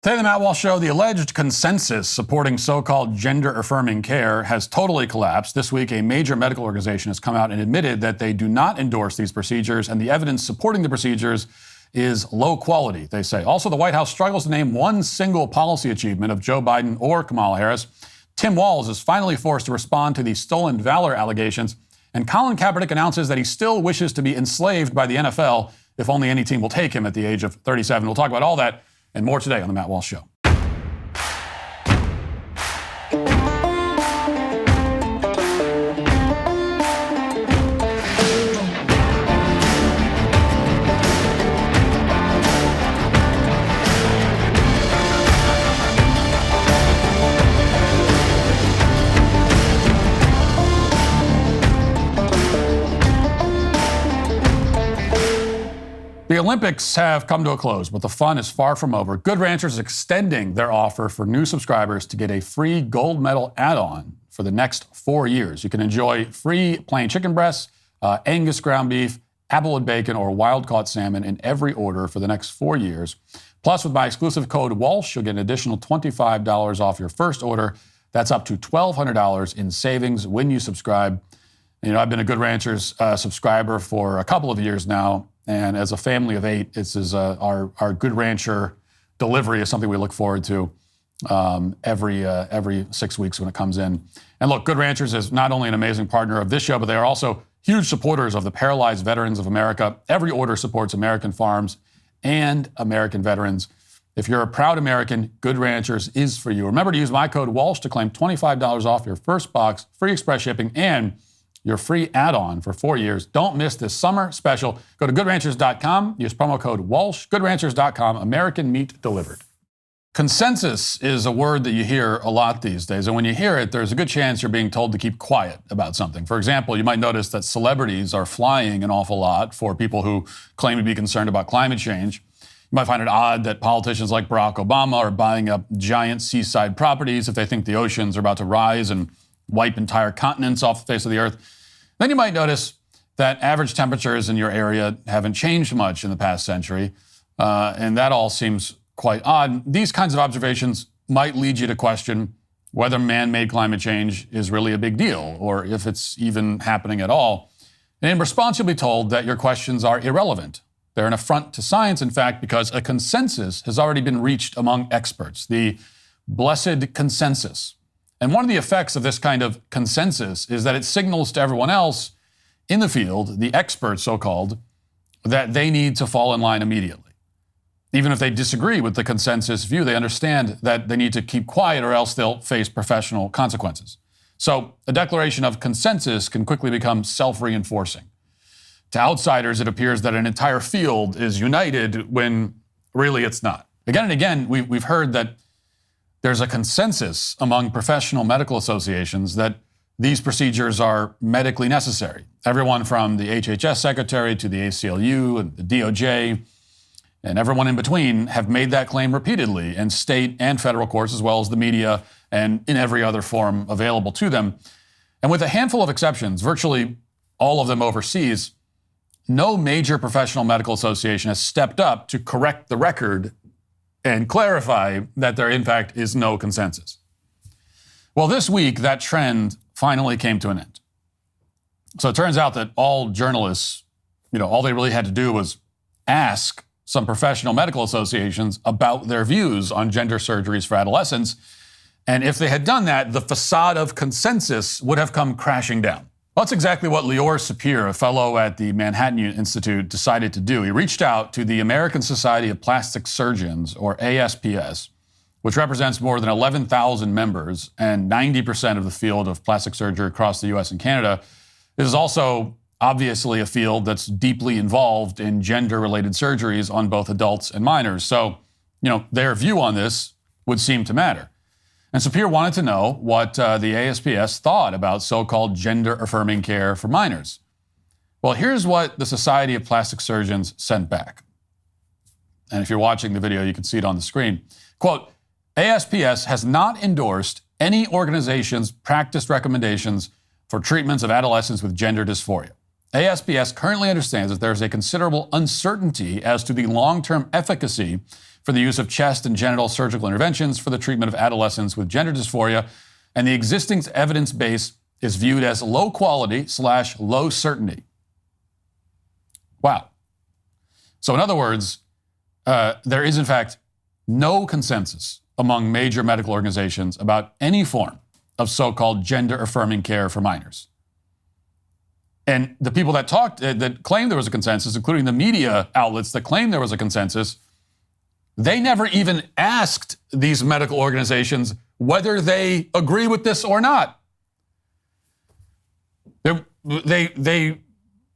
Today on the Matt Walsh Show, the alleged consensus supporting so-called gender-affirming care has totally collapsed. This week, a major medical organization has come out and admitted that they do not endorse these procedures, and the evidence supporting the procedures is low quality, they say. Also, the White House struggles to name one single policy achievement of Joe Biden or Kamala Harris. Tim Walz is finally forced to respond to the stolen valor allegations, and Colin Kaepernick announces that he still wishes to be enslaved by the NFL if only any team will take him at the age of 37. We'll talk about all that and more today on the Matt Walsh Show. The Olympics have come to a close, but the fun is far from over. Good Ranchers is extending their offer for new subscribers to get a free gold medal add-on for the next 4 years. You can enjoy free plain chicken breasts, Angus ground beef, applewood bacon, or wild-caught salmon in every order for the next 4 years. Plus, with my exclusive code Walsh, you'll get an additional $25 off your first order. That's up to $1,200 in savings when you subscribe. You know, I've been a Good Ranchers subscriber for a couple of years now. And as a family of 8, this is our Good Rancher delivery is something we look forward to every 6 weeks when it comes in. And look, Good Ranchers is not only an amazing partner of this show, but they are also huge supporters of the Paralyzed Veterans of America. Every order supports American farms and American veterans. If you're a proud American, Good Ranchers is for you. Remember to use my code Walsh to claim $25 off your first box, free express shipping, and your free add-on for 4 years. Don't miss this summer special. Go to goodranchers.com. Use promo code Walsh. Goodranchers.com. American meat delivered. Consensus is a word that you hear a lot these days. And when you hear it, there's a good chance you're being told to keep quiet about something. For example, you might notice that celebrities are flying an awful lot for people who claim to be concerned about climate change. You might find it odd that politicians like Barack Obama are buying up giant seaside properties if they think the oceans are about to rise and wipe entire continents off the face of the earth. Then you might notice that average temperatures in your area haven't changed much in the past century, and that all seems quite odd. These kinds of observations might lead you to question whether man-made climate change is really a big deal, or if it's even happening at all. And in response, you'll be told that your questions are irrelevant. They're an affront to science, in fact, because a consensus has already been reached among experts, the blessed consensus. And one of the effects of this kind of consensus is that it signals to everyone else in the field, the experts so-called, that they need to fall in line immediately. Even if they disagree with the consensus view, they understand that they need to keep quiet or else they'll face professional consequences. So a declaration of consensus can quickly become self-reinforcing. To outsiders, it appears that an entire field is united when really it's not. Again and again, we've heard that there's a consensus among professional medical associations that these procedures are medically necessary. Everyone from the HHS secretary to the ACLU and the DOJ and everyone in between have made that claim repeatedly in state and federal courts, as well as the media and in every other form available to them. And with a handful of exceptions, virtually all of them overseas, no major professional medical association has stepped up to correct the record and clarify that there, in fact, is no consensus. Well, this week, that trend finally came to an end. So it turns out that all journalists, all they really had to do was ask some professional medical associations about their views on gender surgeries for adolescents. And if they had done that, the facade of consensus would have come crashing down. Well, that's exactly what Lior Sapir, a fellow at the Manhattan Institute, decided to do. He reached out to the American Society of Plastic Surgeons, or ASPS, which represents more than 11,000 members and 90% of the field of plastic surgery across the U.S. and Canada. This is also obviously a field that's deeply involved in gender-related surgeries on both adults and minors. So, their view on this would seem to matter. And Sapir wanted to know what the ASPS thought about so-called gender-affirming care for minors. Well, here's what the Society of Plastic Surgeons sent back. And if you're watching the video, you can see it on the screen. Quote, ASPS has not endorsed any organization's practice recommendations for treatments of adolescents with gender dysphoria. ASPS currently understands that there is a considerable uncertainty as to the long-term efficacy for the use of chest and genital surgical interventions for the treatment of adolescents with gender dysphoria, and the existing evidence base is viewed as low quality / low certainty. Wow. So in other words, there is in fact no consensus among major medical organizations about any form of so-called gender-affirming care for minors. And the people that that claimed there was a consensus, including the media outlets that claimed there was a consensus, they never even asked these medical organizations whether they agree with this or not. They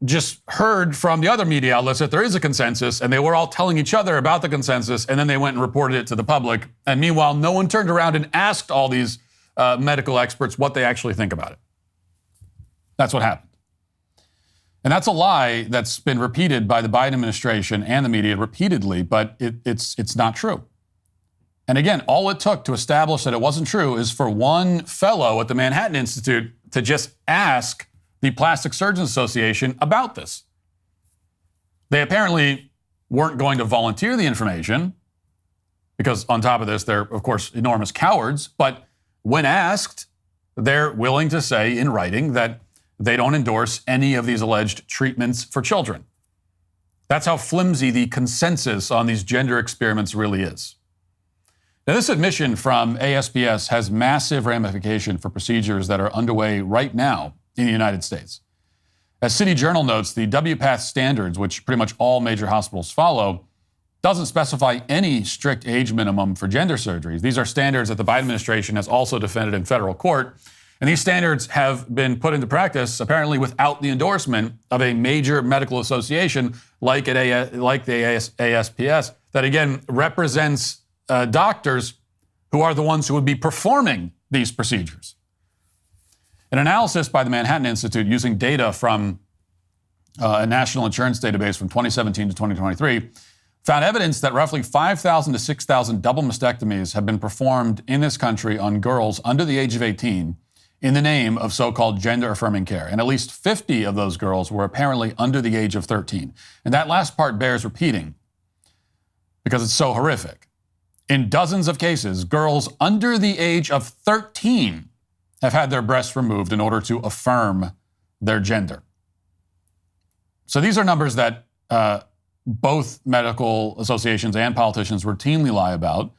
just heard from the other media outlets that there is a consensus, and they were all telling each other about the consensus, and then they went and reported it to the public. And meanwhile, no one turned around and asked all these medical experts what they actually think about it. That's what happened. And that's a lie that's been repeated by the Biden administration and the media repeatedly, but it's not true. And again, all it took to establish that it wasn't true is for one fellow at the Manhattan Institute to just ask the Plastic Surgeons Association about this. They apparently weren't going to volunteer the information because on top of this, they're, of course, enormous cowards. But when asked, they're willing to say in writing that they don't endorse any of these alleged treatments for children. That's how flimsy the consensus on these gender experiments really is. Now, this admission from ASPS has massive ramification for procedures that are underway right now in the United States. As City Journal notes, the WPATH standards, which pretty much all major hospitals follow, doesn't specify any strict age minimum for gender surgeries. These are standards that the Biden administration has also defended in federal court. And these standards have been put into practice, apparently without the endorsement of a major medical association like the ASPS, that again represents doctors who are the ones who would be performing these procedures. An analysis by the Manhattan Institute using data from a national insurance database from 2017 to 2023 found evidence that roughly 5,000 to 6,000 double mastectomies have been performed in this country on girls under the age of 18 in the name of so-called gender-affirming care. And at least 50 of those girls were apparently under the age of 13. And that last part bears repeating because it's so horrific. In dozens of cases, girls under the age of 13 have had their breasts removed in order to affirm their gender. So these are numbers that both medical associations and politicians routinely lie about,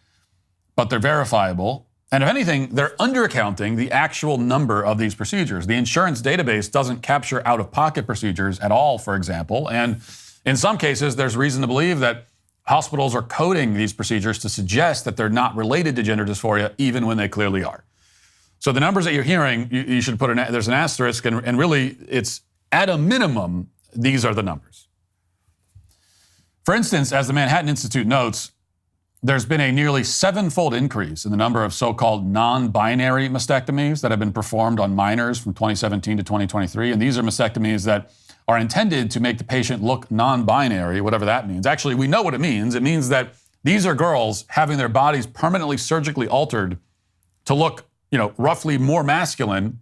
but they're verifiable. And if anything, they're undercounting the actual number of these procedures. The insurance database doesn't capture out-of-pocket procedures at all, for example. And in some cases, there's reason to believe that hospitals are coding these procedures to suggest that they're not related to gender dysphoria, even when they clearly are. So the numbers that you're hearing, you should put there's an asterisk, and really, it's at a minimum, these are the numbers. For instance, as the Manhattan Institute notes, there's been a nearly 7-fold increase in the number of so-called non-binary mastectomies that have been performed on minors from 2017 to 2023. And these are mastectomies that are intended to make the patient look non-binary, whatever that means. Actually, we know what it means. It means that these are girls having their bodies permanently surgically altered to look, roughly more masculine,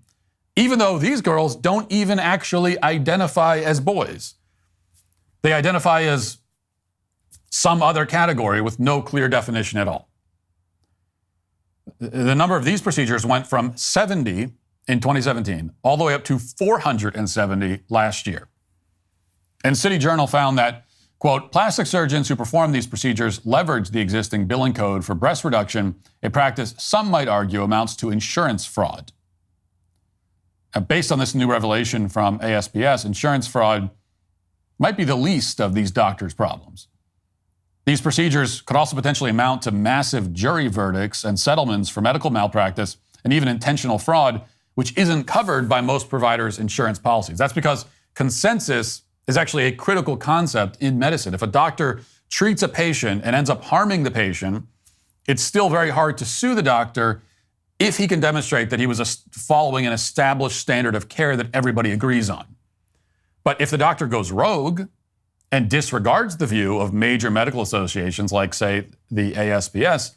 even though these girls don't even actually identify as boys. They identify as some other category with no clear definition at all. The number of these procedures went from 70 in 2017 all the way up to 470 last year. And City Journal found that, quote, plastic surgeons who perform these procedures leverage the existing billing code for breast reduction, a practice some might argue amounts to insurance fraud. Now, based on this new revelation from ASPS, insurance fraud might be the least of these doctors' problems. These procedures could also potentially amount to massive jury verdicts and settlements for medical malpractice and even intentional fraud, which isn't covered by most providers' insurance policies. That's because consensus is actually a critical concept in medicine. If a doctor treats a patient and ends up harming the patient, it's still very hard to sue the doctor if he can demonstrate that he was following an established standard of care that everybody agrees on. But if the doctor goes rogue and disregards the view of major medical associations like, say, the ASPS,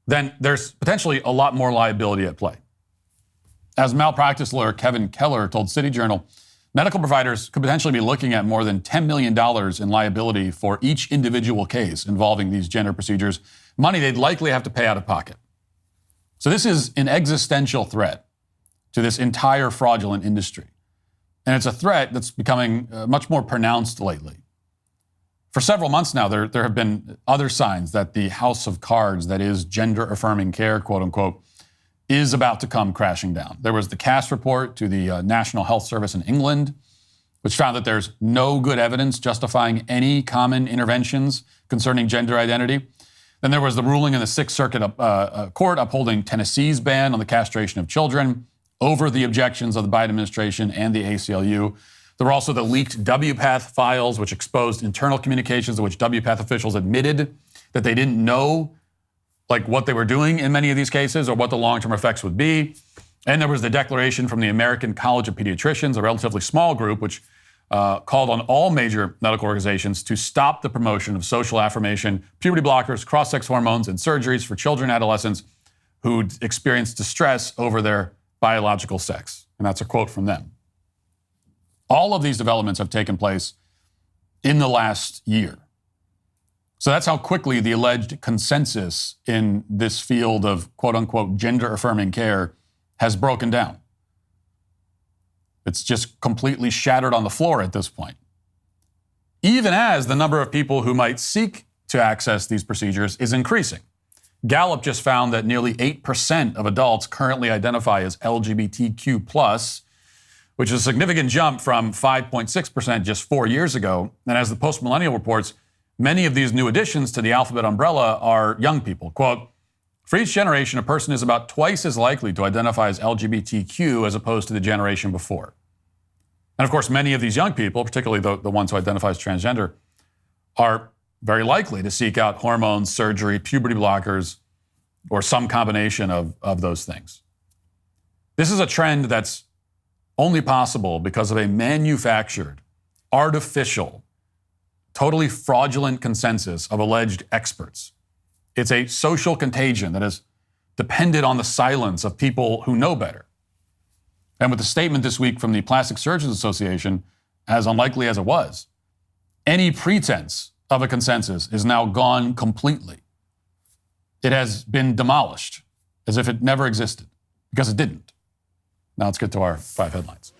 then there's potentially a lot more liability at play. As malpractice lawyer Kevin Keller told City Journal, medical providers could potentially be looking at more than $10 million in liability for each individual case involving these gender procedures, money they'd likely have to pay out of pocket. So this is an existential threat to this entire fraudulent industry. And it's a threat that's becoming much more pronounced lately. For several months now, there have been other signs that the house of cards that is gender-affirming care, quote unquote, is about to come crashing down. There was the Cass report to the National Health Service in England, which found that there's no good evidence justifying any common interventions concerning gender identity. Then there was the ruling in the Sixth Circuit Court upholding Tennessee's ban on the castration of children over the objections of the Biden administration and the ACLU. There were also the leaked WPATH files, which exposed internal communications in which WPATH officials admitted that they didn't know what they were doing in many of these cases or what the long-term effects would be. And there was the declaration from the American College of Pediatricians, a relatively small group, which called on all major medical organizations to stop the promotion of social affirmation, puberty blockers, cross-sex hormones, and surgeries for children and adolescents who experience distress over their biological sex. And that's a quote from them. All of these developments have taken place in the last year. So that's how quickly the alleged consensus in this field of quote-unquote gender-affirming care has broken down. It's just completely shattered on the floor at this point. Even as the number of people who might seek to access these procedures is increasing. Gallup just found that nearly 8% of adults currently identify as LGBTQ+, which is a significant jump from 5.6% just 4 years ago. And as the Post-Millennial reports, many of these new additions to the alphabet umbrella are young people. Quote, for each generation, a person is about twice as likely to identify as LGBTQ as opposed to the generation before. And of course, many of these young people, particularly the ones who identify as transgender, are very likely to seek out hormones, surgery, puberty blockers, or some combination of those things. This is a trend that's only possible because of a manufactured, artificial, totally fraudulent consensus of alleged experts. It's a social contagion that is dependent on the silence of people who know better. And with the statement this week from the Plastic Surgeons Association, as unlikely as it was, any pretense of a consensus is now gone completely. It has been demolished as if it never existed, because it didn't. Now let's get to our 5 headlines.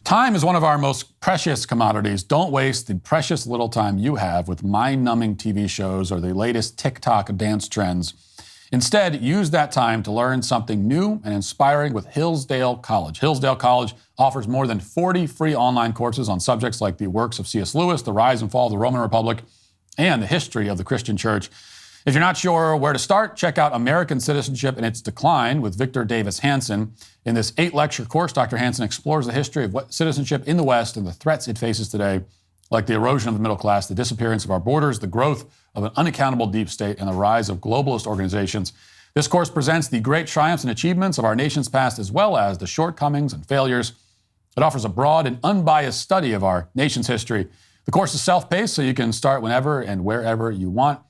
Time is one of our most precious commodities. Don't waste the precious little time you have with mind-numbing TV shows or the latest TikTok dance trends. Instead, use that time to learn something new and inspiring with Hillsdale College. Hillsdale College offers more than 40 free online courses on subjects like the works of C.S. Lewis, the rise and fall of the Roman Republic, and the history of the Christian church. If you're not sure where to start, check out American Citizenship and Its Decline with Victor Davis Hanson. In this 8-lecture course, Dr. Hanson explores the history of citizenship in the West and the threats it faces today, like the erosion of the middle class, the disappearance of our borders, the growth of an unaccountable deep state, and the rise of globalist organizations. This course presents the great triumphs and achievements of our nation's past, as well as the shortcomings and failures. It offers a broad and unbiased study of our nation's history. The course is self-paced, so you can start whenever and wherever you want.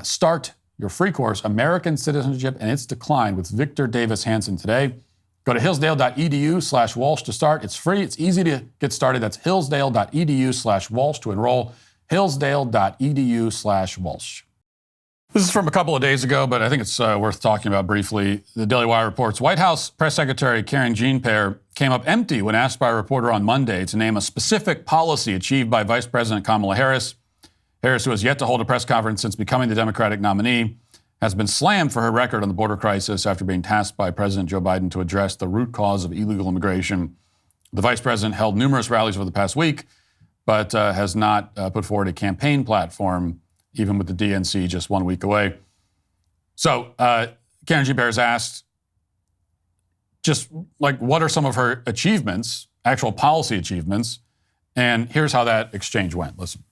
Start your free course, American Citizenship and Its Decline, with Victor Davis Hanson today. Go to hillsdale.edu/Walsh to start. It's free. It's easy to get started. That's hillsdale.edu/Walsh to enroll. hillsdale.edu/Walsh. This is from a couple of days ago, but I think it's worth talking about briefly. The Daily Wire reports White House Press Secretary Karine Jean-Pierre came up empty when asked by a reporter on Monday to name a specific policy achieved by Vice President Kamala Harris. Harris, who has yet to hold a press conference since becoming the Democratic nominee, has been slammed for her record on the border crisis after being tasked by President Joe Biden to address the root cause of illegal immigration. The vice president held numerous rallies over the past week, but has not put forward a campaign platform, even with the DNC just 1 week away. So Karine Jean-Pierre is asked, just what are some of her achievements, actual policy achievements? And here's how that exchange went. Listen.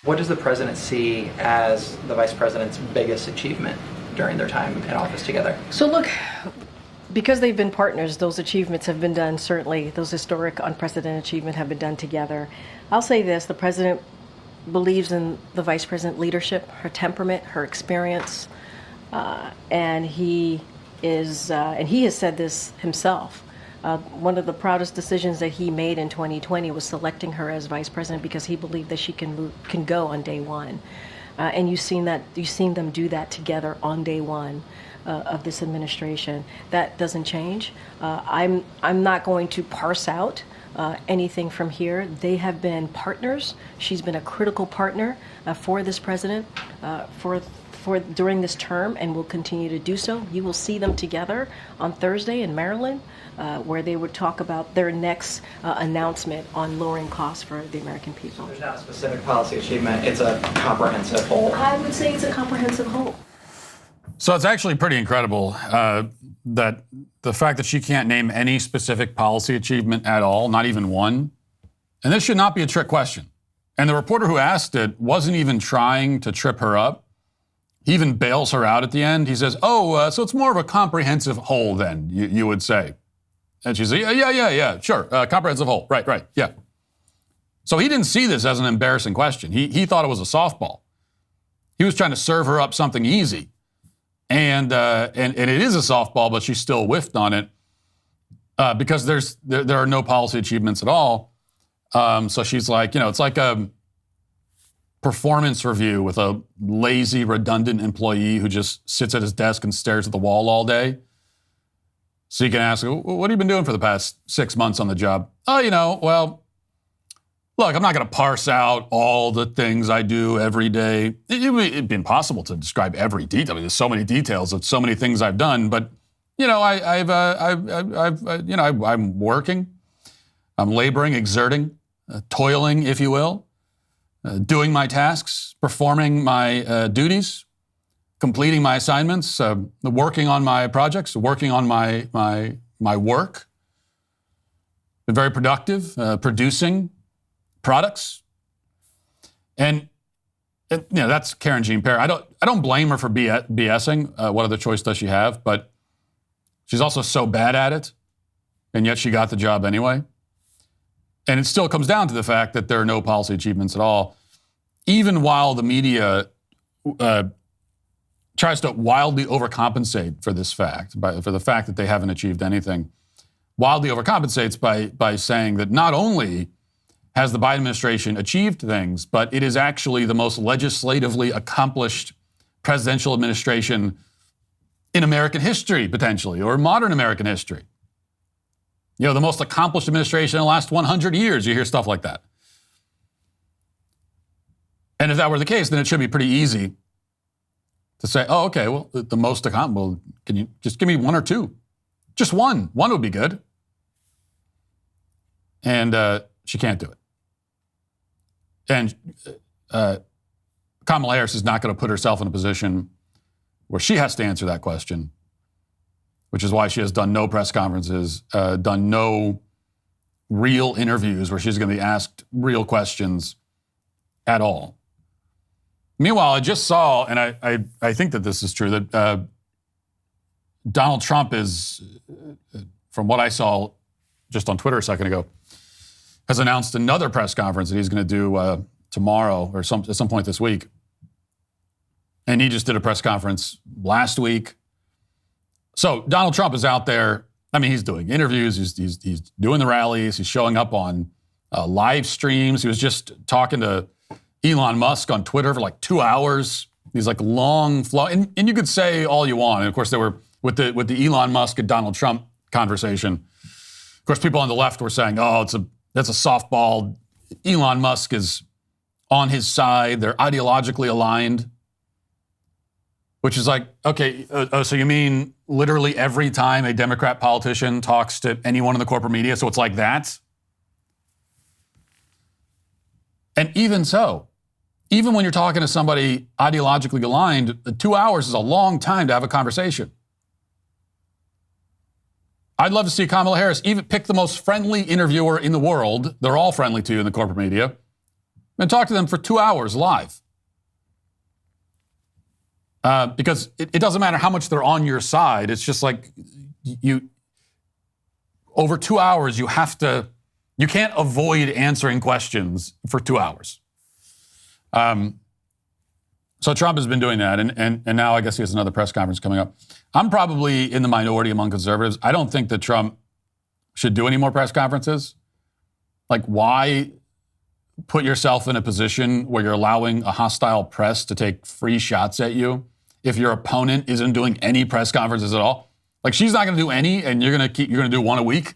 What does the president see as the vice president's biggest achievement during their time in office together? So look, because they've been partners, those achievements have been done, certainly those historic, unprecedented achievements have been done together. I'll say this, the president believes in the vice president leadership, her temperament, her experience, And he has said this himself. One of the proudest decisions that he made in 2020 was selecting her as vice president because he believed that she can go on day one. And you've seen them do that together on day one of this administration. That doesn't change. I'm not going to parse out anything from here. They have been partners. She's been a critical partner for this president for during this term, and will continue to do so. You will see them together on Thursday in Maryland, where they would talk about their next announcement on lowering costs for the American people. There's not a specific policy achievement. It's a comprehensive whole. I would say it's a comprehensive whole. So it's actually pretty incredible that the fact that she can't name any specific policy achievement at all, not even one. And this should not be a trick question. And the reporter who asked it wasn't even trying to trip her up. He even bails her out at the end. He says, so it's more of a comprehensive whole then, you would say. And she says, yeah, sure, comprehensive whole, right, yeah. So he didn't see this as an embarrassing question. He thought it was a softball. He was trying to serve her up something easy. And it is a softball, but she still whiffed on it because there are no policy achievements at all. So she's like, it's like a performance review with a lazy, redundant employee who just sits at his desk and stares at the wall all day. So you can ask, what have you been doing for the past 6 months on the job? Well, look, I'm not going to parse out all the things I do every day. It'd be impossible to describe every detail. I mean, there's so many details of so many things I've done. But I'm working, I'm laboring, exerting, toiling, if you will, doing my tasks, performing my duties, completing my assignments, working on my projects, working on my work. Been very productive, producing products, and that's Karine Jean-Pierre. I don't blame her for BSing. What other choice does she have? But she's also so bad at it, and yet she got the job anyway. And it still comes down to the fact that there are no policy achievements at all, even while the media tries to wildly overcompensate for this fact, for the fact that they haven't achieved anything. Wildly overcompensates by saying that not only has the Biden administration achieved things, but it is actually the most legislatively accomplished presidential administration in American history, potentially, or modern American history. The most accomplished administration in the last 100 years. You hear stuff like that. And if that were the case, then it should be pretty easy to say, okay, well, the most accomplished, well, can you just give me one or two? Just one. One would be good. And she can't do it. And Kamala Harris is not going to put herself in a position where she has to answer that question, which is why she has done no press conferences, done no real interviews where she's going to be asked real questions at all. Meanwhile, I just saw, and I think that this is true, that Donald Trump is, from what I saw just on Twitter a second ago, has announced another press conference that he's going to do tomorrow or at some point this week. And he just did a press conference last week. So Donald Trump is out there. I mean, he's doing interviews. He's doing the rallies. He's showing up on live streams. He was just talking to Elon Musk on Twitter for like 2 hours. These like long flow. And you could say all you want. And of course, they were with the Elon Musk and Donald Trump conversation. Of course, people on the left were saying, that's a softball. Elon Musk is on his side. They're ideologically aligned. Which is like, okay, so you mean literally every time a Democrat politician talks to anyone in the corporate media, so it's like that? And even so, even when you're talking to somebody ideologically aligned, 2 hours is a long time to have a conversation. I'd love to see Kamala Harris even pick the most friendly interviewer in the world. They're all friendly to you in the corporate media. And talk to them for 2 hours live. Because it doesn't matter how much they're on your side. It's just like over 2 hours, you can't avoid answering questions for 2 hours. So Trump has been doing that, and now I guess he has another press conference coming up. I'm probably in the minority among conservatives. I don't think that Trump should do any more press conferences. Like, why put yourself in a position where you're allowing a hostile press to take free shots at you if your opponent isn't doing any press conferences at all? Like, she's not going to do any, and you're going to do one a week.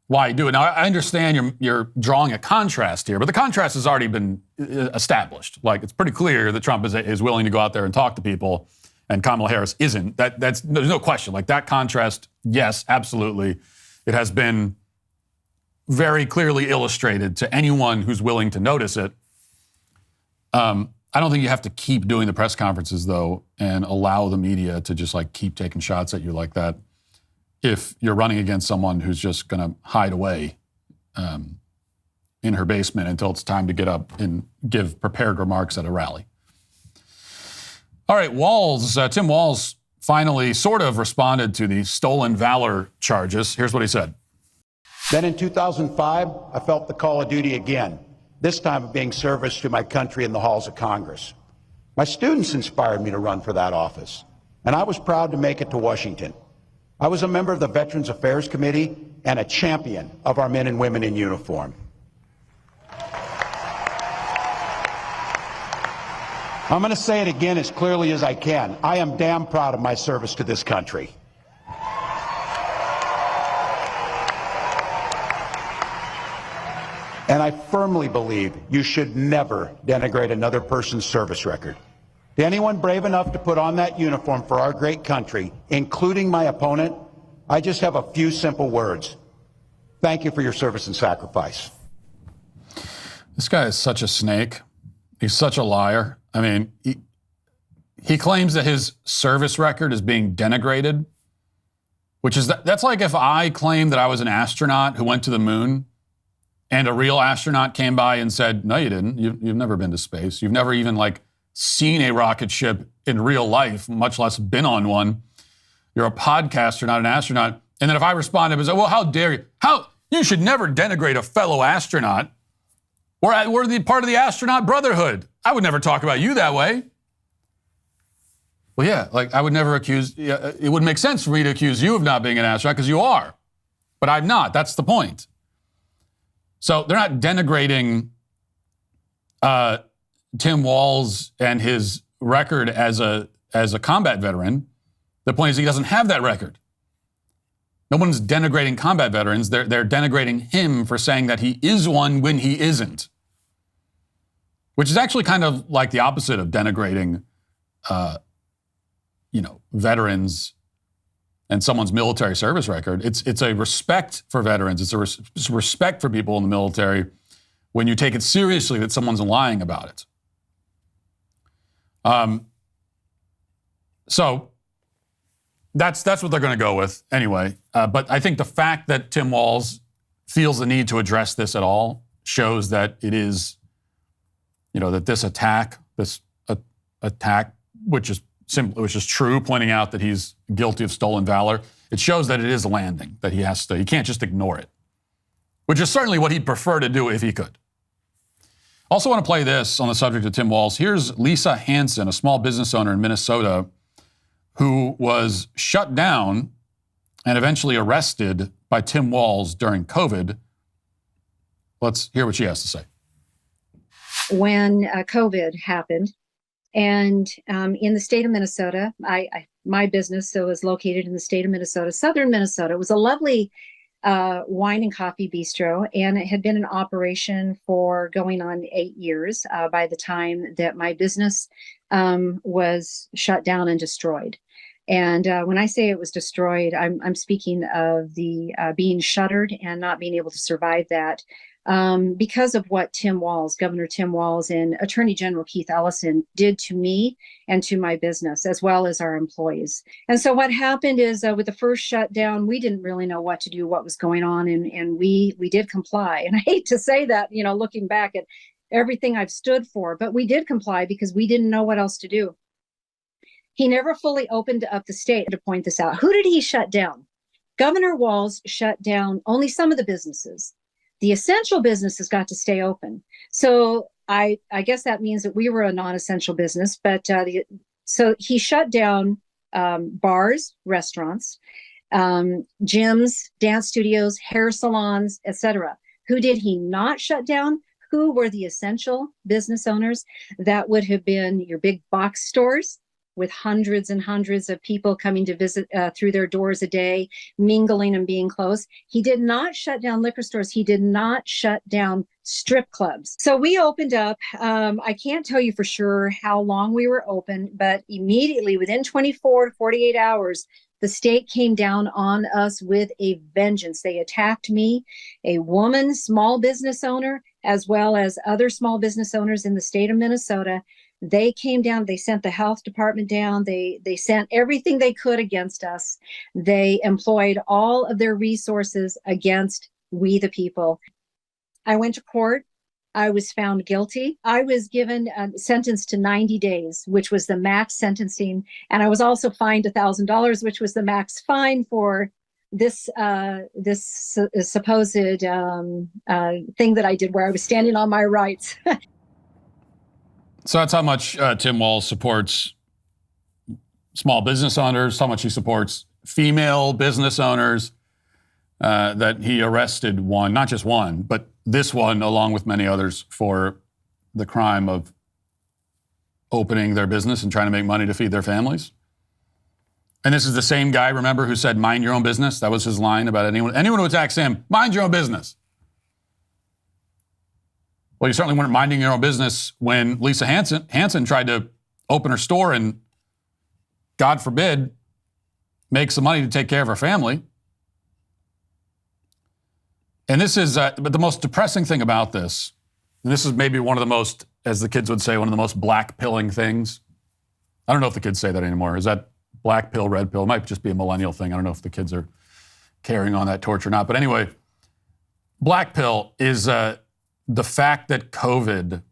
Why do it? Now, I understand you're drawing a contrast here, but the contrast has already been established. Like, it's pretty clear that Trump is willing to go out there and talk to people, and Kamala Harris isn't. There's no question. Like, that contrast, yes, absolutely. It has been very clearly illustrated to anyone who's willing to notice it. I don't think you have to keep doing the press conferences, though, and allow the media to just like keep taking shots at you like that if you're running against someone who's just going to hide away in her basement until it's time to get up and give prepared remarks at a rally. All right, Walz, Tim Walz finally sort of responded to the stolen valor charges. Here's what he said. Then in 2005, I felt the call of duty again, this time of being service to my country in the halls of Congress. My students inspired me to run for that office, and I was proud to make it to Washington. I was a member of the Veterans Affairs Committee and a champion of our men and women in uniform. I'm going to say it again as clearly as I can. I am damn proud of my service to this country. And I firmly believe you should never denigrate another person's service record. To anyone brave enough to put on that uniform for our great country, including my opponent, I just have a few simple words. Thank you for your service and sacrifice. This guy is such a snake. He's such a liar. I mean, he claims that his service record is being denigrated, which is that's like if I claimed that I was an astronaut who went to the moon and a real astronaut came by and said, no, you didn't. You've never been to space. You've never even seen a rocket ship in real life, much less been on one. You're a podcaster, not an astronaut. And then if I responded and said, well, how dare you? You should never denigrate a fellow astronaut. We're the part of the astronaut brotherhood. I would never talk about you that way. Well, yeah, I would never accuse, it wouldn't make sense for me to accuse you of not being an astronaut because you are. But I'm not. That's the point. So they're not denigrating Tim Walz and his record as a combat veteran. The point is he doesn't have that record. No one's denigrating combat veterans. They're denigrating him for saying that he is one when he isn't, which is actually kind of like the opposite of denigrating, veterans and someone's military service record. It's a respect for veterans. It's a respect for people in the military when you take it seriously that someone's lying about it. So that's what they're going to go with anyway. But I think the fact that Tim Walz feels the need to address this at all shows that it is, that this attack, which is true, pointing out that he's guilty of stolen valor, it shows that it is landing, that he can't just ignore it, which is certainly what he'd prefer to do if he could. Also want to play this on the subject of Tim Walz. Here's Lisa Hansen, a small business owner in Minnesota, who was shut down and eventually arrested by Tim Walz during COVID. Let's hear what she has to say. When COVID happened, and in the state of Minnesota, my business is located in the state of Minnesota, southern Minnesota. It was a lovely wine and coffee bistro, and it had been in operation for going on 8 years by the time that my business was shut down and destroyed. And when I say it was destroyed, I'm speaking of the being shuttered and not being able to survive that because of what Governor Tim Walz and Attorney General Keith Ellison did to me and to my business, as well as our employees. And so what happened is with the first shutdown, we didn't really know what to do, what was going on, and we did comply. And I hate to say that, looking back at everything I've stood for, but we did comply because we didn't know what else to do. He never fully opened up the state, to point this out. Who did he shut down? Governor Walz shut down only some of the businesses. The essential businesses got to stay open. So I guess that means that we were a non-essential business, but so he shut down bars, restaurants, gyms, dance studios, hair salons, etc. Who did he not shut down? Who were the essential business owners? That would have been your big box stores with hundreds and hundreds of people coming to visit through their doors a day, mingling and being close. He did not shut down liquor stores. He did not shut down strip clubs. So we opened up. I can't tell you for sure how long we were open, but immediately within 24 to 48 hours, the state came down on us with a vengeance. They attacked me, a woman, small business owner, as well as other small business owners in the state of Minnesota. They came down, they sent the health department down, they sent everything they could against us. They employed all of their resources against we the people. I went to court. I was found guilty. I was given sentenced to 90 days, which was the max sentencing. And I was also fined $1,000, which was the max fine for this supposed thing that I did where I was standing on my rights. So that's how much Tim Walz supports small business owners, how much he supports female business owners, that he arrested one, not just one, but this one, along with many others, for the crime of opening their business and trying to make money to feed their families. And this is the same guy, remember, who said, mind your own business? That was his line about anyone who attacks him, mind your own business. Well, you certainly weren't minding your own business when Lisa Hansen tried to open her store and, God forbid, make some money to take care of her family. And this is, but the most depressing thing about this, and this is maybe one of the most, as the kids would say, one of the most black-pilling things. I don't know if the kids say that anymore. Is that black pill, red pill? It might just be a millennial thing. I don't know if the kids are carrying on that torch or not. But anyway, black pill is the fact that COVID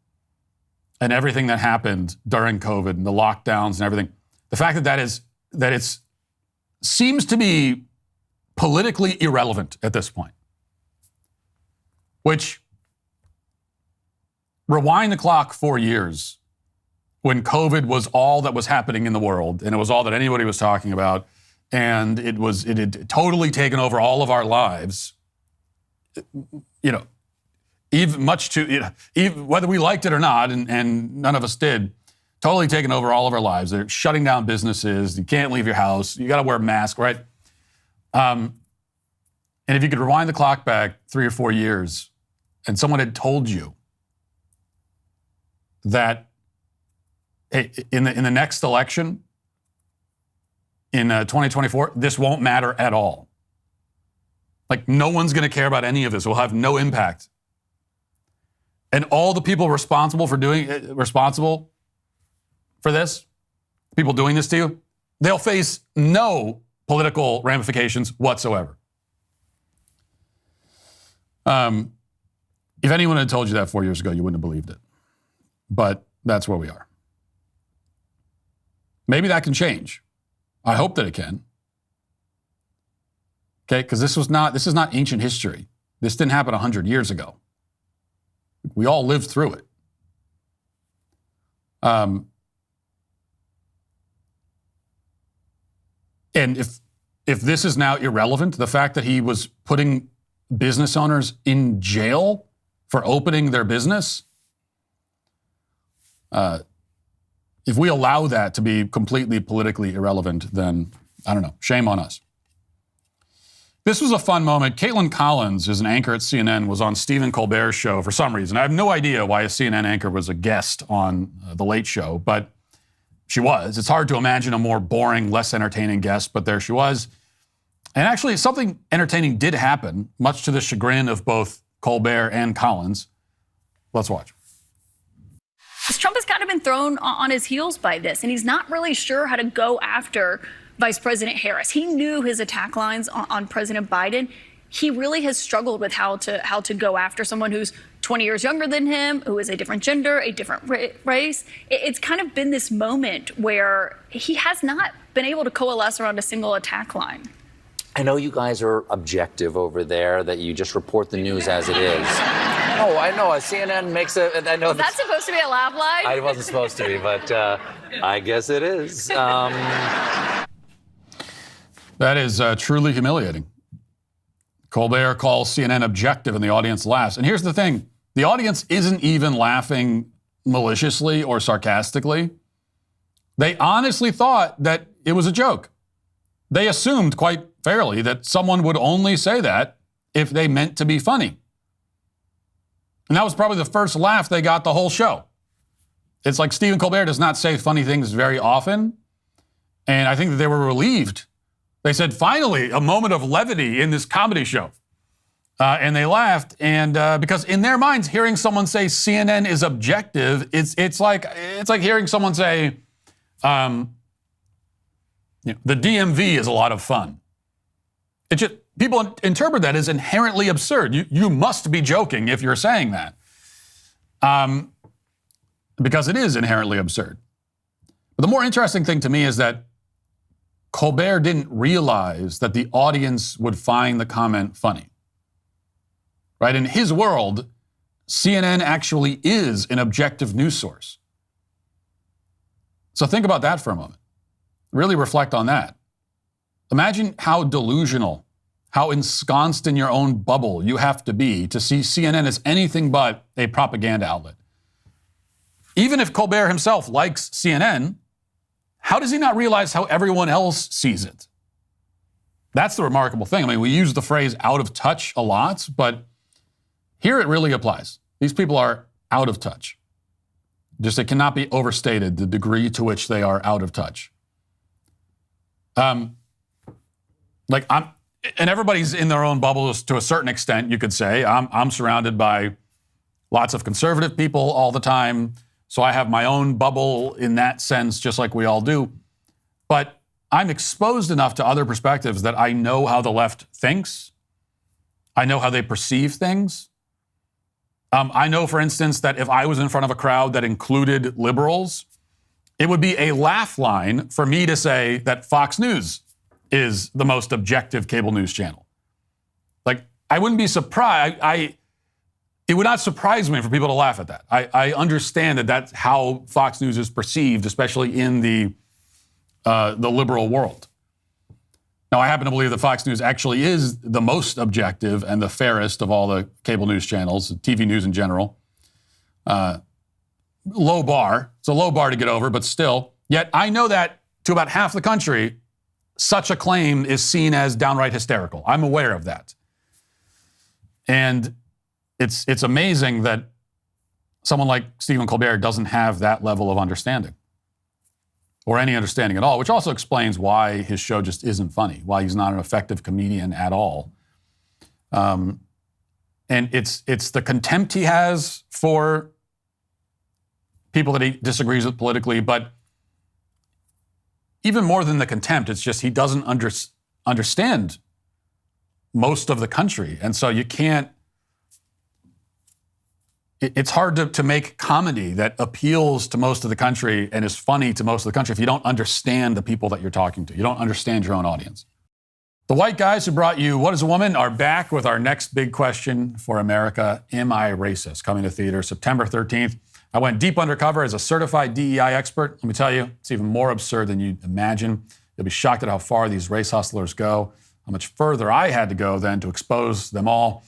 and everything that happened during COVID and the lockdowns and everything, the fact that it seems to be politically irrelevant at this point. Which, rewind the clock 4 years, when COVID was all that was happening in the world, and it was all that anybody was talking about, and it had totally taken over all of our lives, you know, even whether we liked it or not, and none of us did, totally taken over all of our lives. They're shutting down businesses. You can't leave your house. You got to wear a mask, right? And if you could rewind the clock back 3 or 4 years, and someone had told you that in the next election, in 2024, this won't matter at all. Like, no one's going to care about any of this. It will have no impact. And all the people responsible for this, people doing this to you, they'll face no political ramifications whatsoever. If anyone had told you that 4 years ago, you wouldn't have believed it. But that's where we are. Maybe that can change. I hope that it can. Okay, because this is not ancient history. This didn't happen 100 years ago. We all lived through it. And if this is now irrelevant, the fact that he was putting business owners in jail for opening their business, if we allow that to be completely politically irrelevant, then, I don't know, shame on us. This was a fun moment. Caitlin Collins is an anchor at CNN, was on Stephen Colbert's show for some reason. I have no idea why a CNN anchor was a guest on The Late Show, but she was. It's hard to imagine a more boring, less entertaining guest, but there she was. And actually, something entertaining did happen, much to the chagrin of both Colbert and Collins. Let's watch. Trump has kind of been thrown on his heels by this, and he's not really sure how to go after Vice President Harris. He knew his attack lines on President Biden. He really has struggled with how to go after someone who's 20 years younger than him, who is a different gender, a different race. It's kind of been this moment where he has not been able to coalesce around a single attack line. I know you guys are objective over there, that you just report the news as it is. I know. CNN makes it. I know. Is that supposed to be a laugh line? I wasn't supposed to be, but I guess it is. That is truly humiliating. Colbert calls CNN objective and the audience laughs. And here's the thing. The audience isn't even laughing maliciously or sarcastically. They honestly thought that it was a joke. They assumed quite fairly that someone would only say that if they meant to be funny. And that was probably the first laugh they got the whole show. It's like Stephen Colbert does not say funny things very often. And I think that they were relieved. They said, finally, a moment of levity in this comedy show. And they laughed. And because in their minds, hearing someone say CNN is objective, it's like hearing someone say, the DMV is a lot of fun. It just, people interpret that as inherently absurd. You must be joking if you're saying that. Because it is inherently absurd. But the more interesting thing to me is that Colbert didn't realize that the audience would find the comment funny. Right? In his world, CNN actually is an objective news source. So think about that for a moment. Really reflect on that. Imagine how delusional, how ensconced in your own bubble you have to be to see CNN as anything but a propaganda outlet. Even if Colbert himself likes CNN, how does he not realize how everyone else sees it? That's the remarkable thing. I mean, we use the phrase out of touch a lot, but here it really applies. These people are out of touch. Just it cannot be overstated the degree to which they are out of touch. And everybody's in their own bubbles to a certain extent, you could say. I'm surrounded by lots of conservative people all the time, so I have my own bubble in that sense, just like we all do. But I'm exposed enough to other perspectives that I know how the left thinks. I know how they perceive things. I know, for instance, that if I was in front of a crowd that included liberals, it would be a laugh line for me to say that Fox News is the most objective cable news channel. Like, I wouldn't be surprised. It would not surprise me for people to laugh at that. I understand that that's how Fox News is perceived, especially in the liberal world. Now, I happen to believe that Fox News actually is the most objective and the fairest of all the cable news channels, TV news in general. Low bar. It's a low bar to get over, but still. Yet I know that to about half the country, such a claim is seen as downright hysterical. I'm aware of that. And it's amazing that someone like Stephen Colbert doesn't have that level of understanding. Or any understanding at all, which also explains why his show just isn't funny, why he's not an effective comedian at all. And it's the contempt he has for people that he disagrees with politically, but even more than the contempt, it's just he doesn't understand most of the country. And so you can't, it's hard to make comedy that appeals to most of the country and is funny to most of the country if you don't understand the people that you're talking to. You don't understand your own audience. The white guys who brought you What is a Woman are back with our next big question for America. Am I racist? Coming to theater September 13th. I went deep undercover as a certified DEI expert. Let me tell you, it's even more absurd than you'd imagine. You'll be shocked at how far these race hustlers go, how much further I had to go then to expose them all.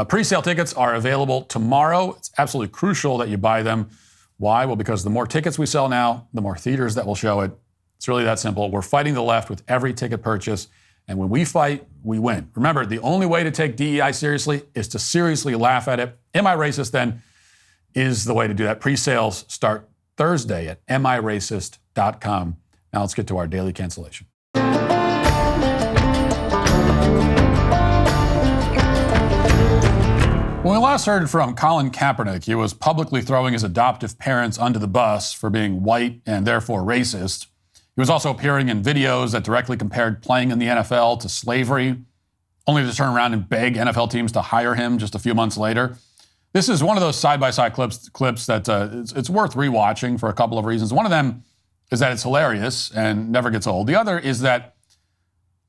Pre-sale tickets are available tomorrow. It's absolutely crucial that you buy them. Why? Well, because the more tickets we sell now, the more theaters that will show it. It's really that simple. We're fighting the left with every ticket purchase. And when we fight, we win. Remember, the only way to take DEI seriously is to seriously laugh at it. Am I Racist, then, is the way to do that. Pre-sales start Thursday at amiracist.com. Now let's get to our daily cancellation. When we last heard from Colin Kaepernick, he was publicly throwing his adoptive parents under the bus for being white and therefore racist. He was also appearing in videos that directly compared playing in the NFL to slavery, only to turn around and beg NFL teams to hire him just a few months later. This is one of those side-by-side clips that it's worth rewatching for a couple of reasons. One of them is that it's hilarious and never gets old. The other is that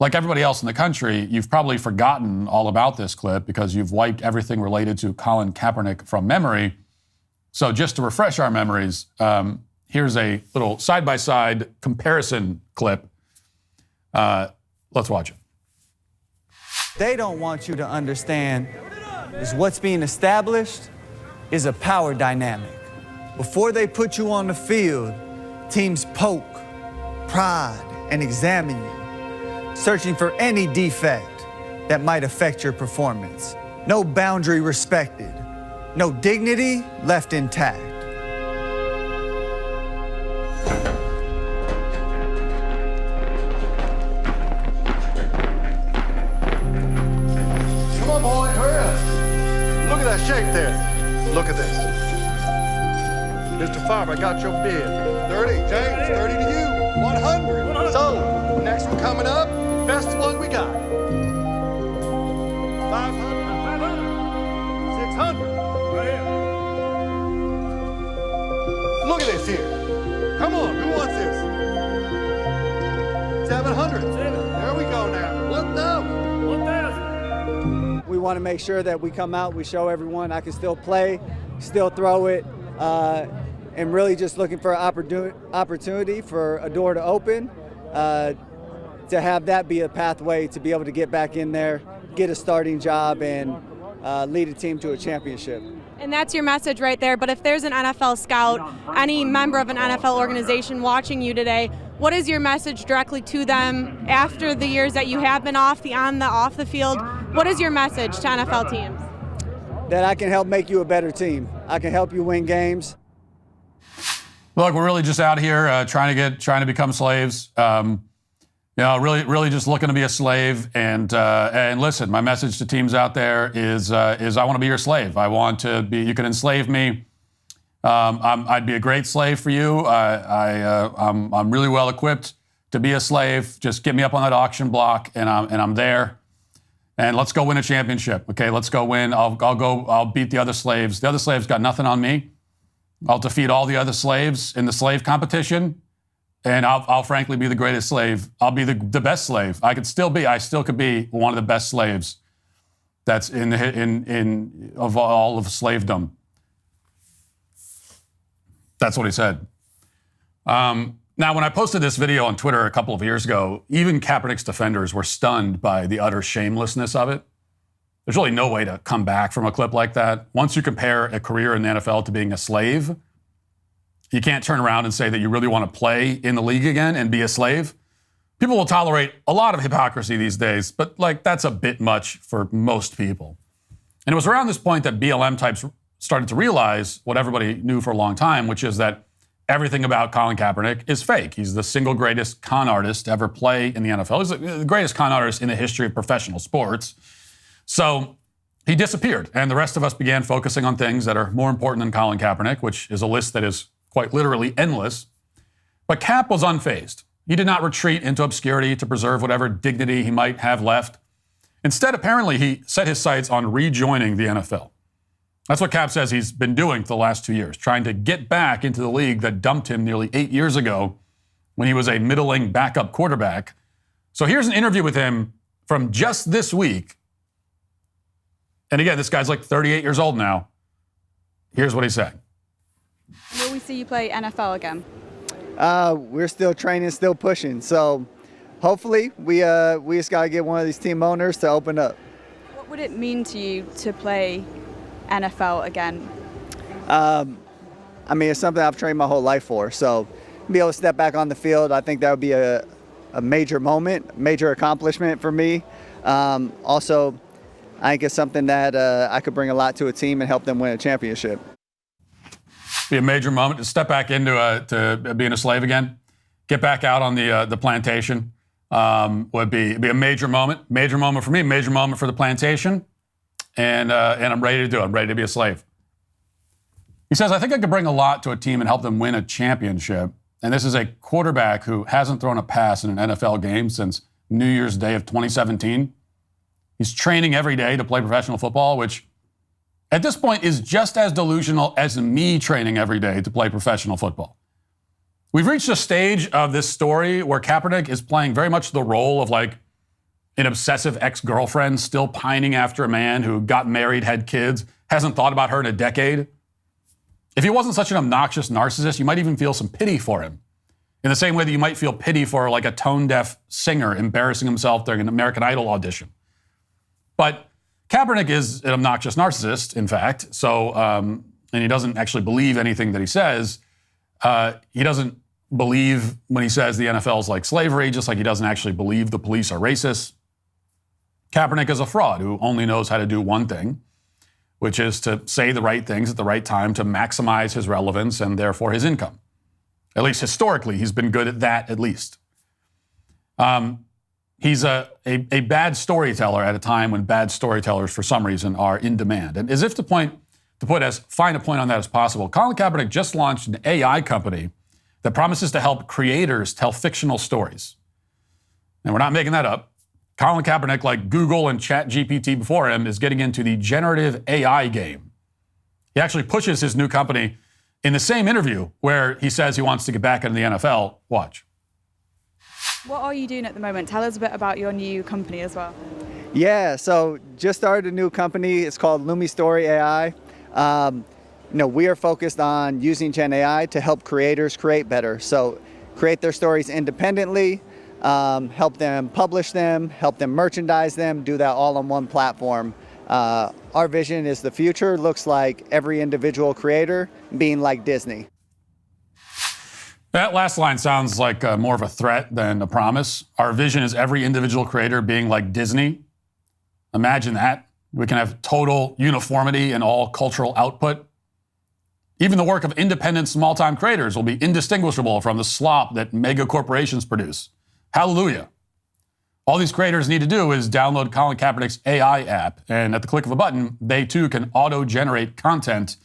like everybody else in the country, you've probably forgotten all about this clip because you've wiped everything related to Colin Kaepernick from memory. So just to refresh our memories, here's a little side-by-side comparison clip. Let's watch it. They don't want you to understand is what's being established is a power dynamic. Before they put you on the field, teams poke, prod, and examine you, searching for any defect that might affect your performance. No boundary respected, no dignity left intact. Come on, boy, hurry up. Look at that shape there. Look at this. Mr. Favre, I got your bid. 30, James, 30 to you. 100. So, next one coming up, best one we got. 500. 600. Look at this here. Come on, who wants this? 700. There we go now. Look, no. 1,000. We want to make sure that we come out, we show everyone I can still play, still throw it, and really just looking for an opportunity for a door to open, to have that be a pathway to be able to get back in there, get a starting job, and lead a team to a championship. And that's your message right there. But if there's an NFL scout, any member of an NFL organization watching you today, what is your message directly to them after the years that you have been off the field? What is your message to NFL teams? That I can help make you a better team. I can help you win games. Look, we're really just out here trying to become slaves. Really just looking to be a slave. And listen, my message to teams out there is I want to be your slave. I want to be. You can enslave me. I'd be a great slave for you. I'm really well equipped to be a slave. Just get me up on that auction block, and I'm there. And let's go win a championship. Okay, let's go win. I'll beat the other slaves. The other slaves got nothing on me. I'll defeat all the other slaves in the slave competition, and I'll frankly be the greatest slave. I'll be the best slave. I still could be one of the best slaves that's in of all of slavedom. That's what he said. Now, when I posted this video on Twitter a couple of years ago, even Kaepernick's defenders were stunned by the utter shamelessness of it. There's really no way to come back from a clip like that. Once you compare a career in the NFL to being a slave, you can't turn around and say that you really want to play in the league again and be a slave. People will tolerate a lot of hypocrisy these days, but that's a bit much for most people. And it was around this point that BLM types started to realize what everybody knew for a long time, which is that everything about Colin Kaepernick is fake. He's the single greatest con artist to ever play in the NFL. He's the greatest con artist in the history of professional sports. So he disappeared, and the rest of us began focusing on things that are more important than Colin Kaepernick, which is a list that is quite literally endless. But Cap was unfazed. He did not retreat into obscurity to preserve whatever dignity he might have left. Instead, apparently, he set his sights on rejoining the NFL. That's what Cap says he's been doing for the last 2 years, trying to get back into the league that dumped him nearly 8 years ago when he was a middling backup quarterback. So here's an interview with him from just this week. And again, this guy's like 38 years old now. Here's what he said. Will we see you play NFL again? We're still training, still pushing. So hopefully we just got to get one of these team owners to open up. What would it mean to you to play NFL again? It's something I've trained my whole life for. So be able to step back on the field, I think that would be a major moment, major accomplishment for me. Also, I think it's something that I could bring a lot to a team and help them win a championship. Be a major moment to step back into to being a slave again, get back out on the plantation. Would be a major moment for me, major moment for the plantation, and I'm ready to do it. I'm ready to be a slave. He says, I think I could bring a lot to a team and help them win a championship. And this is a quarterback who hasn't thrown a pass in an NFL game since New Year's Day of 2017. He's training every day to play professional football, which at this point is just as delusional as me training every day to play professional football. We've reached a stage of this story where Kaepernick is playing very much the role of an obsessive ex-girlfriend still pining after a man who got married, had kids, hasn't thought about her in a decade? If he wasn't such an obnoxious narcissist, you might even feel some pity for him. In the same way that you might feel pity for like a tone-deaf singer embarrassing himself during an American Idol audition. But Kaepernick is an obnoxious narcissist, in fact, so, and he doesn't actually believe anything that he says. He doesn't believe when he says the NFL is like slavery, just like he doesn't actually believe the police are racist. Kaepernick is a fraud who only knows how to do one thing, which is to say the right things at the right time to maximize his relevance and therefore his income. At least historically, he's been good at that, at least. He's a bad storyteller at a time when bad storytellers, for some reason, are in demand. And as if to put as fine a point on that as possible, Colin Kaepernick just launched an AI company that promises to help creators tell fictional stories. And we're not making that up. Colin Kaepernick, like Google and ChatGPT before him, is getting into the generative AI game. He actually pushes his new company in the same interview where he says he wants to get back into the NFL. Watch. What are you doing at the moment? Tell us a bit about your new company as well. Yeah, so just started a new company. It's called Lumi Story AI. We are focused on using Gen AI to help creators create better. So create their stories independently, help them publish them, help them merchandise them, do that all on one platform. Our vision is the future looks like every individual creator being like Disney. That last line sounds like more of a threat than a promise. Our vision is every individual creator being like Disney. Imagine that. We can have total uniformity in all cultural output. Even the work of independent, small-time creators will be indistinguishable from the slop that mega corporations produce. Hallelujah. All these creators need to do is download Colin Kaepernick's AI app, and at the click of a button, they too can auto-generate content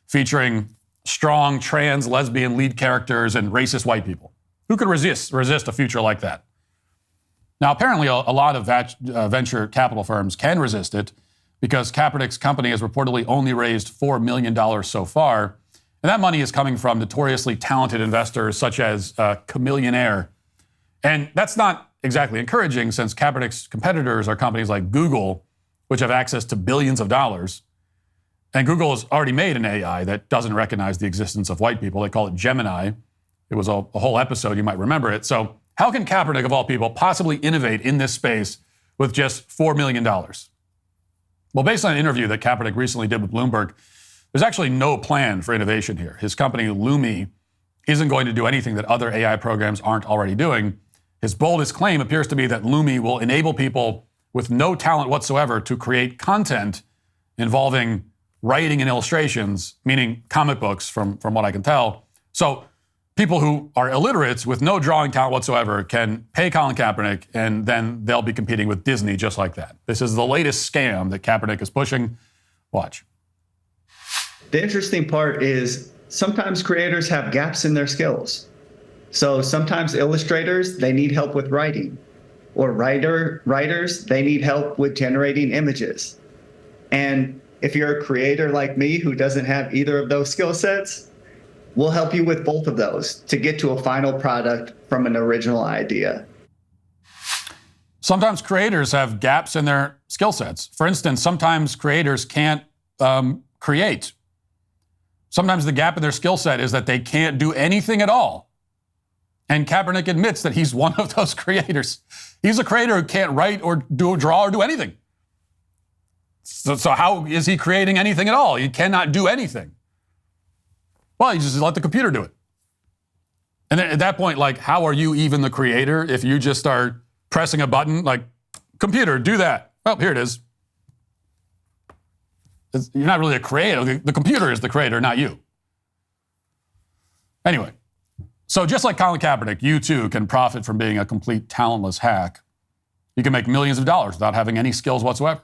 featuring strong trans, lesbian lead characters and racist white people. Who could resist a future like that? Now, apparently, a lot of venture capital firms can resist it because Kaepernick's company has reportedly only raised $4 million so far, and that money is coming from notoriously talented investors such as Chameleonaire. And that's not exactly encouraging since Kaepernick's competitors are companies like Google, which have access to billions of dollars. And Google has already made an AI that doesn't recognize the existence of white people. They call it Gemini. It was a whole episode, you might remember it. So how can Kaepernick, of all people, possibly innovate in this space with just $4 million? Well, based on an interview that Kaepernick recently did with Bloomberg, there's actually no plan for innovation here. His company, Lumi, isn't going to do anything that other AI programs aren't already doing. His boldest claim appears to be that Lumi will enable people with no talent whatsoever to create content involving writing and illustrations, meaning comic books from what I can tell. So people who are illiterates with no drawing talent whatsoever can pay Colin Kaepernick, and then they'll be competing with Disney just like that. This is the latest scam that Kaepernick is pushing. Watch. The interesting part is sometimes creators have gaps in their skills. So sometimes illustrators, they need help with writing. Or writers, they need help with generating images. And if you're a creator like me who doesn't have either of those skill sets, we'll help you with both of those to get to a final product from an original idea. Sometimes creators have gaps in their skill sets. For instance, sometimes creators can't create. Sometimes the gap in their skill set is that they can't do anything at all. And Kaepernick admits that he's one of those creators. He's a creator who can't write or draw or do anything. So how is he creating anything at all? He cannot do anything. Well, you just let the computer do it. And then at that point, like, how are you even the creator if you just start pressing a button like, computer, do that? Oh, here it is. You're not really a creator. The computer is the creator, not you. Anyway, so just like Colin Kaepernick, you too can profit from being a complete talentless hack. You can make millions of dollars without having any skills whatsoever.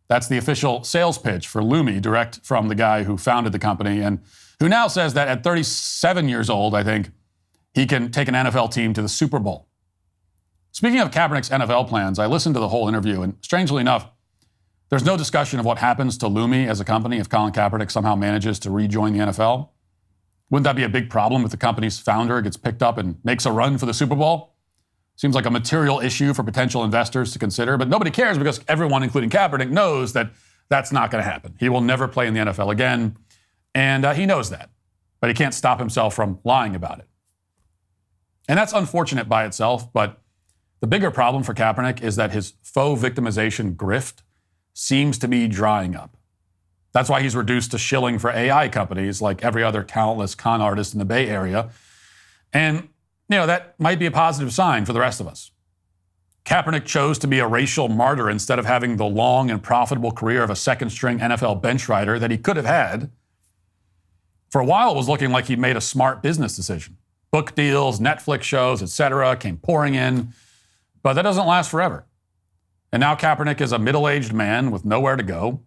That's the official sales pitch for Lumi, direct from the guy who founded the company and who now says that at 37 years old, I think, he can take an NFL team to the Super Bowl. Speaking of Kaepernick's NFL plans, I listened to the whole interview, and strangely enough, there's no discussion of what happens to Lumi as a company if Colin Kaepernick somehow manages to rejoin the NFL. Wouldn't that be a big problem if the company's founder gets picked up and makes a run for the Super Bowl? Seems like a material issue for potential investors to consider, but nobody cares because everyone, including Kaepernick, knows that that's not going to happen. He will never play in the NFL again, and he knows that, but he can't stop himself from lying about it. And that's unfortunate by itself, but the bigger problem for Kaepernick is that his faux victimization grift seems to be drying up. That's why he's reduced to shilling for AI companies like every other talentless con artist in the Bay Area. And, that might be a positive sign for the rest of us. Kaepernick chose to be a racial martyr instead of having the long and profitable career of a second-string NFL bench rider that he could have had. For a while, it was looking like he made a smart business decision. Book deals, Netflix shows, etc. came pouring in, but that doesn't last forever. And now Kaepernick is a middle-aged man with nowhere to go.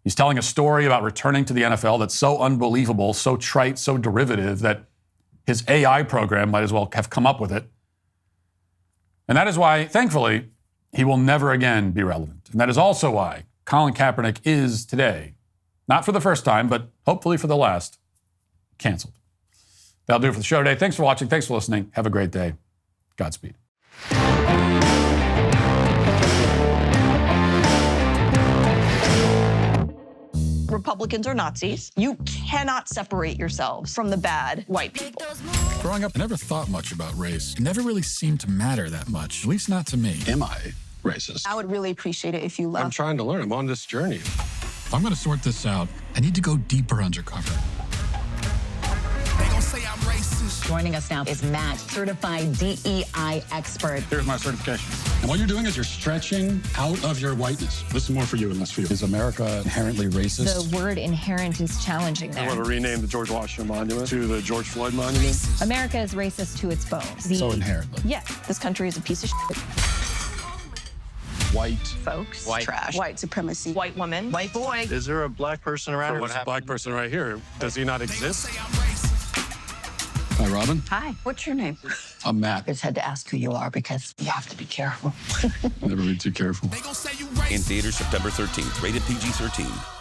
He's telling a story about returning to the NFL that's so unbelievable, so trite, so derivative that his AI program might as well have come up with it. And that is why, thankfully, he will never again be relevant. And that is also why Colin Kaepernick is today, not for the first time, but hopefully for the last, canceled. That'll do it for the show today. Thanks for watching. Thanks for listening. Have a great day. Godspeed. Republicans are Nazis. You cannot separate yourselves from the bad white people. Growing up, I never thought much about race. It never really seemed to matter that much, at least not to me. Am I racist? I would really appreciate it if you left. I'm trying to learn. I'm on this journey. If I'm going to sort this out, I need to go deeper undercover. They gonna say I'm racist. Joining us now is Matt, certified DEI expert. Here's my certification. And what you're doing is you're stretching out of your whiteness. This is more for you and less for you. Is America inherently racist? The word inherent is challenging there. I want to rename the George Washington Monument to the George Floyd Monument. America is racist to its bones. So inherently. Yes, this country is a piece of shit. White. Folks. White. Trash. White supremacy. White woman. White boy. Is there a black person around? There's a black person right here. Does he not exist? Hi, Robin. Hi. What's your name? I'm Matt. I just had to ask who you are because you have to be careful. Never be too careful. They gonna say you racist. In theaters September 13th, rated PG-13.